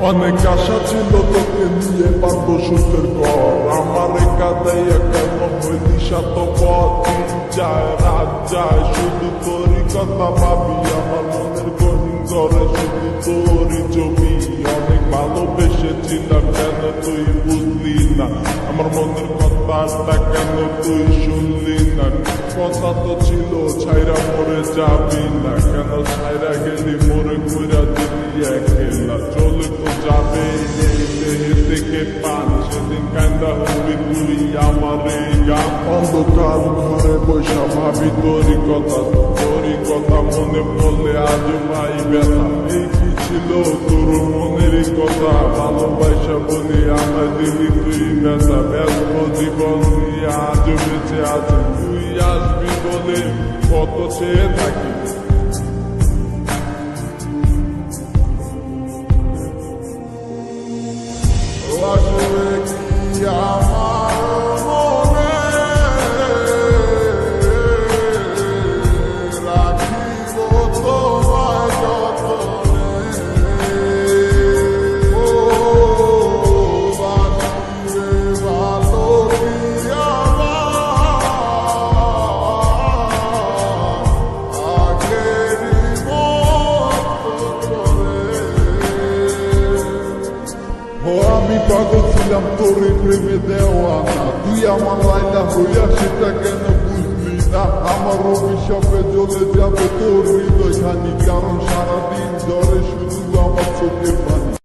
অনেক আশা ছিল তোকে নিয়ে পারবো সুখের ঘর, আমার কাদাইয়া কেন হইলি শতপথ। দিন যায় রাত যায় শুধু তোরই কথা ভাবি, আমার মনের গহীন ঘরে শুধু তোরই ছবি। অনেক ভালোবেসেছিলাম কেন তুই বুঝলি না, আমার মনের কথাটা কেন তুই শুনলি না। কথা তো ছিল ছাইরা মরে যাবি না, কেন ছাইরা গেলি মোরে কইরা দিলি একলা। চলে তো যাবে এই দেহে থেকে পান, সেদিন কান্দা হবি তুই আমার এই গান। অন্ধকার ঘরে বৈশা ভাবি তোরই কথা মনে পড়লে আজ ভাই ব্যথা। এই কি ছিল তোর মনেরই কথা, ভালোবাসা বলি আমার দিলি তুই ব্যথা। ব্যস্ত জীবন নিয়ে আজ বেঁচে আছে, তুই আসবি বলে কত চেয়ে থাকি। আসবে কি আমার মনে রাখিব তোমায় যতনে, ও বাসিরে ভালো কি আমার আগেরই মতো করে। আমি পাগল ছিলাম তোর প্রেমে দেওয়ানা, তুই আমার লাইলা হইয়া সেটা কেন বুঝলি না। আমার অভিশাপে জ্বলে যাবে তোর হৃদয় খানি, কারণ সারাদিন জ্বরে শুধু আমার চোখে পানি।